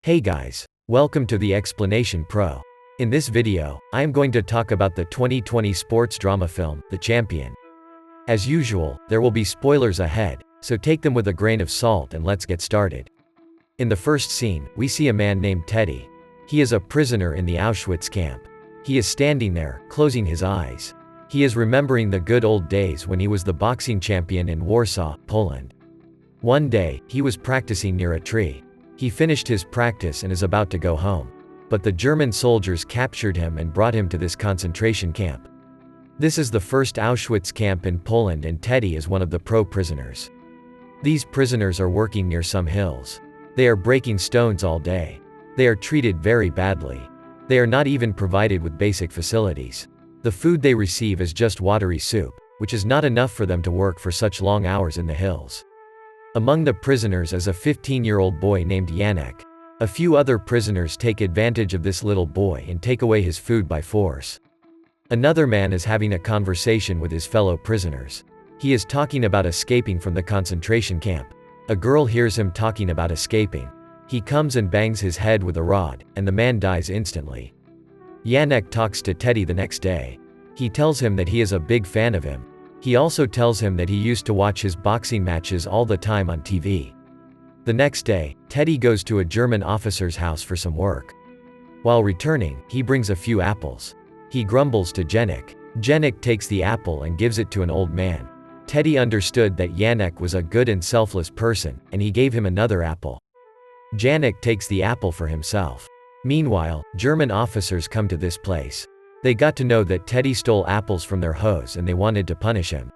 Hey guys, welcome to the Explanation Pro. In this video, I am going to talk about the 2020 sports drama film, The Champion. As usual, there will be spoilers ahead, so take them with a grain of salt and let's get started. In the first scene, we see a man named Teddy. He is a prisoner in the Auschwitz camp. He is standing there, closing his eyes. He is remembering the good old days when he was the boxing champion in Warsaw, Poland. One day, he was practicing near a tree. He finished his practice and is about to go home. But the German soldiers captured him and brought him to this concentration camp. This is the first Auschwitz camp in Poland and Teddy is one of the prisoners. These prisoners are working near some hills. They are breaking stones all day. They are treated very badly. They are not even provided with basic facilities. The food they receive is just watery soup, which is not enough for them to work for such long hours in the hills. Among the prisoners is a 15-year-old boy named Janek. A few other prisoners take advantage of this little boy and take away his food by force. Another man is having a conversation with his fellow prisoners. He is talking about escaping from the concentration camp. A girl hears him talking about escaping. He comes and bangs his head with a rod, and the man dies instantly. Janek talks to Teddy the next day. He tells him that he is a big fan of him. He also tells him that he used to watch his boxing matches all the time on TV. The next day, Teddy goes to a German officer's house for some work. While returning, he brings a few apples. He grumbles to Janek. Janek takes the apple and gives it to an old man. Teddy understood that Janek was a good and selfless person, and he gave him another apple. Janek takes the apple for himself. Meanwhile, German officers come to this place. They got to know that Teddy stole apples from their house and they wanted to punish him.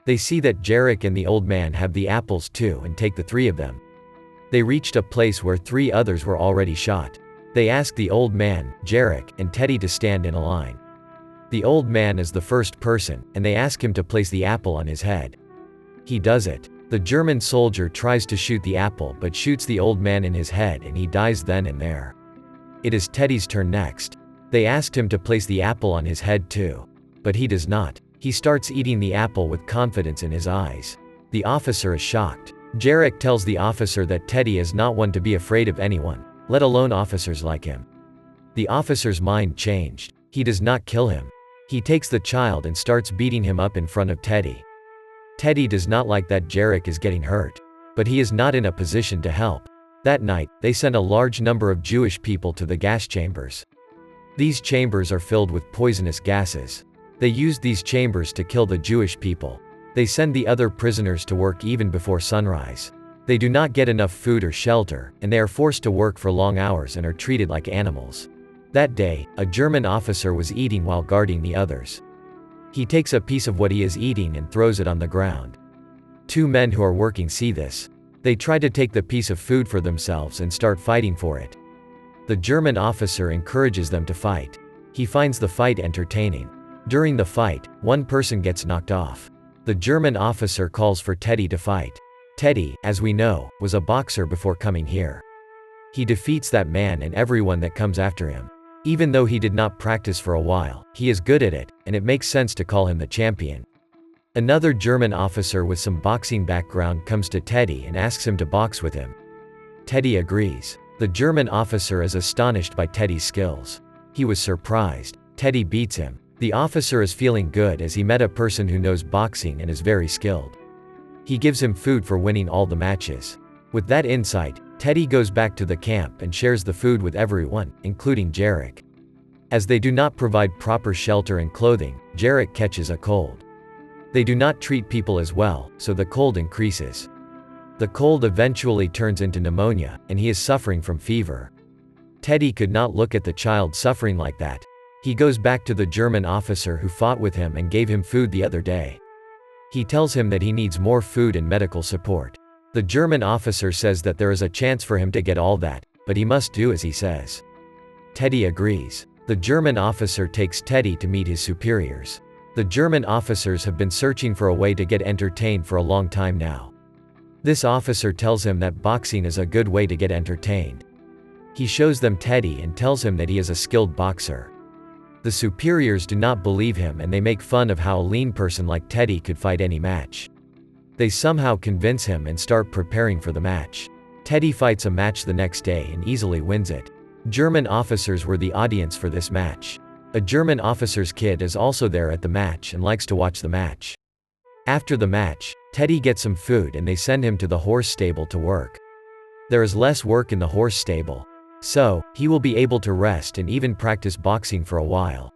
They see that Jarek and the old man have the apples too and take the three of them. They reached a place where three others were already shot. They ask the old man, Jarek, and Teddy to stand in a line. The old man is the first person, and they ask him to place the apple on his head. He does it. The German soldier tries to shoot the apple but shoots the old man in his head and he dies then and there. It is Teddy's turn next. They asked him to place the apple on his head too. But he does not. He starts eating the apple with confidence in his eyes. The officer is shocked. Jarek tells the officer that Teddy is not one to be afraid of anyone, let alone officers like him. The officer's mind changed. He does not kill him. He takes the child and starts beating him up in front of Teddy. Teddy does not like that Jarek is getting hurt. But he is not in a position to help. That night, they send a large number of Jewish people to the gas chambers. These chambers are filled with poisonous gases. They used these chambers to kill the Jewish people. They send the other prisoners to work even before sunrise. They do not get enough food or shelter, and they are forced to work for long hours and are treated like animals. That day, a German officer was eating while guarding the others. He takes a piece of what he is eating and throws it on the ground. Two men who are working see this. They try to take the piece of food for themselves and start fighting for it. The German officer encourages them to fight. He finds the fight entertaining. During the fight, one person gets knocked off. The German officer calls for Teddy to fight. Teddy, as we know, was a boxer before coming here. He defeats that man and everyone that comes after him. Even though he did not practice for a while, he is good at it, and it makes sense to call him the champion. Another German officer with some boxing background comes to Teddy and asks him to box with him. Teddy agrees. The German officer is astonished by Teddy's skills. He was surprised. Teddy beats him. The officer is feeling good as he met a person who knows boxing and is very skilled. He gives him food for winning all the matches. With that insight, Teddy goes back to the camp and shares the food with everyone, including Jarek. As they do not provide proper shelter and clothing, Jarek catches a cold. They do not treat people as well, so the cold increases. The cold eventually turns into pneumonia, and he is suffering from fever. Teddy could not look at the child suffering like that. He goes back to the German officer who fought with him and gave him food the other day. He tells him that he needs more food and medical support. The German officer says that there is a chance for him to get all that, but he must do as he says. Teddy agrees. The German officer takes Teddy to meet his superiors. The German officers have been searching for a way to get entertained for a long time now. This officer tells him that boxing is a good way to get entertained. He shows them Teddy and tells him that he is a skilled boxer. The superiors do not believe him and they make fun of how a lean person like Teddy could fight any match. They somehow convince him and start preparing for the match. Teddy fights a match the next day and easily wins it. German officers were the audience for this match. A German officer's kid is also there at the match and likes to watch the match. After the match, Teddy gets some food and they send him to the horse stable to work. There is less work in the horse stable, so he will be able to rest and even practice boxing for a while.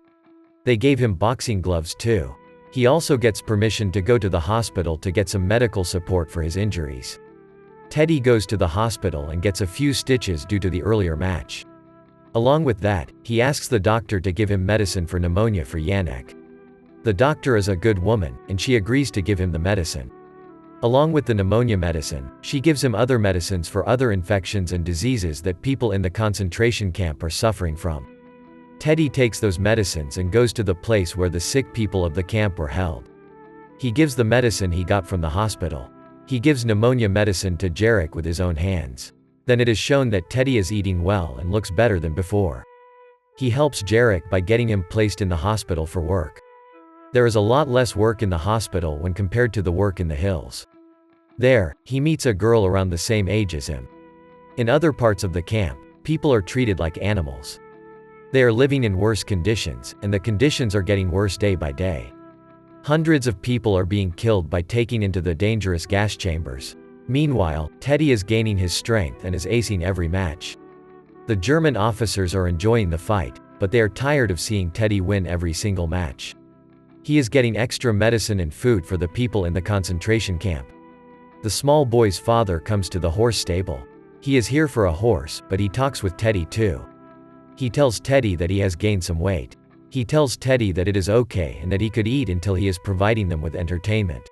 They gave him boxing gloves too. He also gets permission to go to the hospital to get some medical support for his injuries. Teddy goes to the hospital and gets a few stitches due to the earlier match. Along with that, he asks the doctor to give him medicine for pneumonia for Yannick. The doctor is a good woman, and she agrees to give him the medicine. Along with the pneumonia medicine, she gives him other medicines for other infections and diseases that people in the concentration camp are suffering from. Teddy takes those medicines and goes to the place where the sick people of the camp were held. He gives the medicine he got from the hospital. He gives pneumonia medicine to Jarek with his own hands. Then it is shown that Teddy is eating well and looks better than before. He helps Jarek by getting him placed in the hospital for work. There is a lot less work in the hospital when compared to the work in the hills. There, he meets a girl around the same age as him. In other parts of the camp, people are treated like animals. They are living in worse conditions, and the conditions are getting worse day by day. Hundreds of people are being killed by taking into the dangerous gas chambers. Meanwhile, Teddy is gaining his strength and is acing every match. The German officers are enjoying the fight, but they are tired of seeing Teddy win every single match. He is getting extra medicine and food for the people in the concentration camp. The small boy's father comes to the horse stable. He is here for a horse, but he talks with Teddy too. He tells Teddy that he has gained some weight. He tells Teddy that it is okay and that he could eat until he is providing them with entertainment.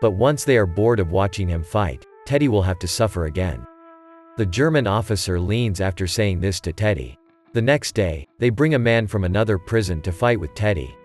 But once they are bored of watching him fight, Teddy will have to suffer again. The German officer leans after saying this to Teddy. The next day, they bring a man from another prison to fight with Teddy.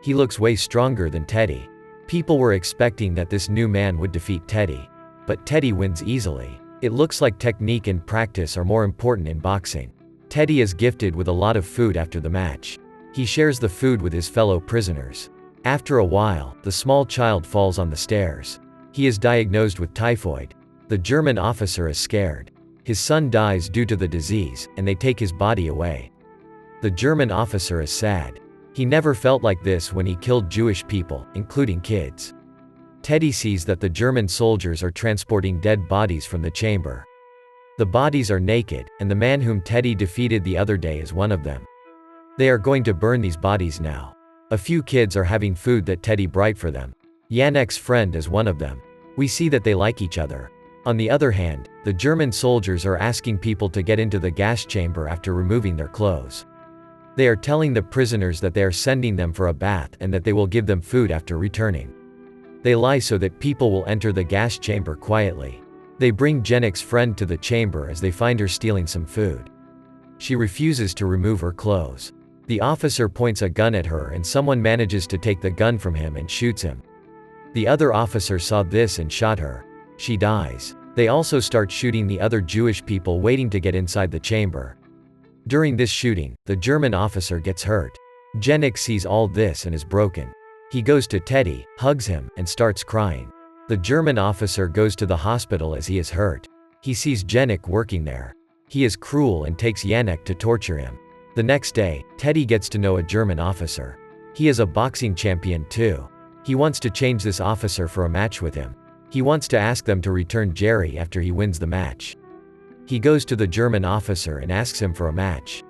He looks way stronger than Teddy. People were expecting that this new man would defeat Teddy. But Teddy wins easily. It looks like technique and practice are more important in boxing. Teddy is gifted with a lot of food after the match. He shares the food with his fellow prisoners. After a while, the small child falls on the stairs. He is diagnosed with typhoid. The German officer is scared. His son dies due to the disease, and they take his body away. The German officer is sad. He never felt like this when he killed Jewish people, including kids. Teddy sees that the German soldiers are transporting dead bodies from the chamber. The bodies are naked, and the man whom Teddy defeated the other day is one of them. They are going to burn these bodies now. A few kids are having food that Teddy brought for them. Yannick's friend is one of them. We see that they like each other. On the other hand, the German soldiers are asking people to get into the gas chamber after removing their clothes. They are telling the prisoners that they are sending them for a bath and that they will give them food after returning. They lie so that people will enter the gas chamber quietly. They bring Yannick's friend to the chamber as they find her stealing some food. She refuses to remove her clothes. The officer points a gun at her and someone manages to take the gun from him and shoots him. The other officer saw this and shot her. She dies. They also start shooting the other Jewish people waiting to get inside the chamber. During this shooting, the German officer gets hurt. Yannick sees all this and is broken. He goes to Teddy, hugs him, and starts crying. The German officer goes to the hospital as he is hurt. He sees Yannick working there. He is cruel and takes Yannick to torture him. The next day, Teddy gets to know a German officer. He is a boxing champion too. He wants to change this officer for a match with him. He wants to ask them to return Jerry after he wins the match. He goes to the German officer and asks him for a match.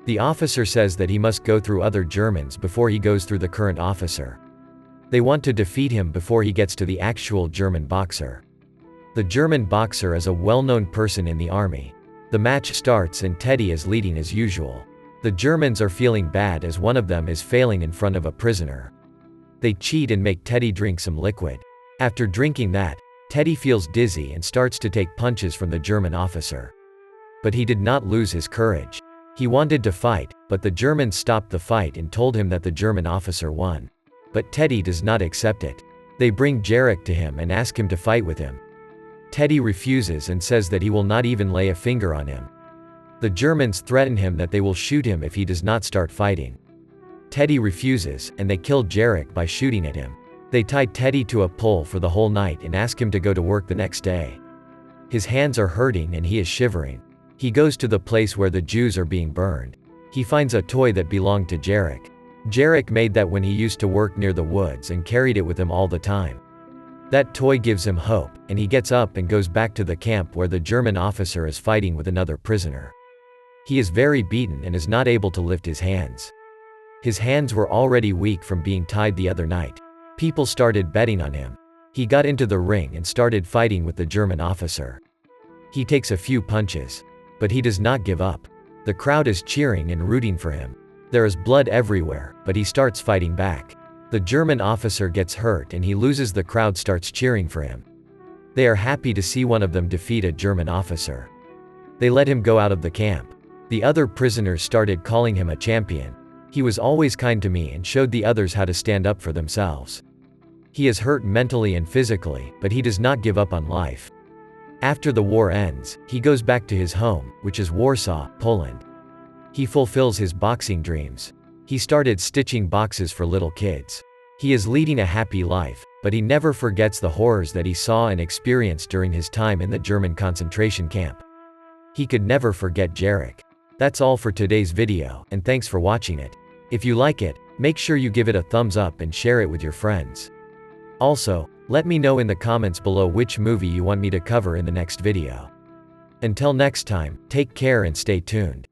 The officer says that he must go through other Germans before he goes through the current officer. They want to defeat him before he gets to the actual German boxer. The German boxer is a well-known person in the army. The match starts and Teddy is leading as usual. The Germans are feeling bad as one of them is failing in front of a prisoner. They cheat and make Teddy drink some liquid. After drinking that, Teddy feels dizzy and starts to take punches from the German officer. But he did not lose his courage. He wanted to fight, but the Germans stopped the fight and told him that the German officer won. But Teddy does not accept it. They bring Jarek to him and ask him to fight with him. Teddy refuses and says that he will not even lay a finger on him. The Germans threaten him that they will shoot him if he does not start fighting. Teddy refuses, and they kill Jarek by shooting at him. They tie Teddy to a pole for the whole night and ask him to go to work the next day. His hands are hurting and he is shivering. He goes to the place where the Jews are being burned. He finds a toy that belonged to Jarek. Jarek made that when he used to work near the woods and carried it with him all the time. That toy gives him hope, and he gets up and goes back to the camp where the German officer is fighting with another prisoner. He is very beaten and is not able to lift his hands. His hands were already weak from being tied the other night. People started betting on him. He got into the ring and started fighting with the German officer. He takes a few punches. But he does not give up. The crowd is cheering and rooting for him. There is blood everywhere, but he starts fighting back. The German officer gets hurt and he loses. The crowd starts cheering for him. They are happy to see one of them defeat a German officer. They let him go out of the camp. The other prisoners started calling him a champion. He was always kind to me and showed the others how to stand up for themselves. He is hurt mentally and physically, but he does not give up on life. After the war ends, he goes back to his home, which is Warsaw, Poland. He fulfills his boxing dreams. He started stitching boxes for little kids. He is leading a happy life, but he never forgets the horrors that he saw and experienced during his time in the German concentration camp. He could never forget Jarek. That's all for today's video, and thanks for watching it. If you like it, make sure you give it a thumbs up and share it with your friends. Also, let me know in the comments below which movie you want me to cover in the next video. Until next time, take care and stay tuned.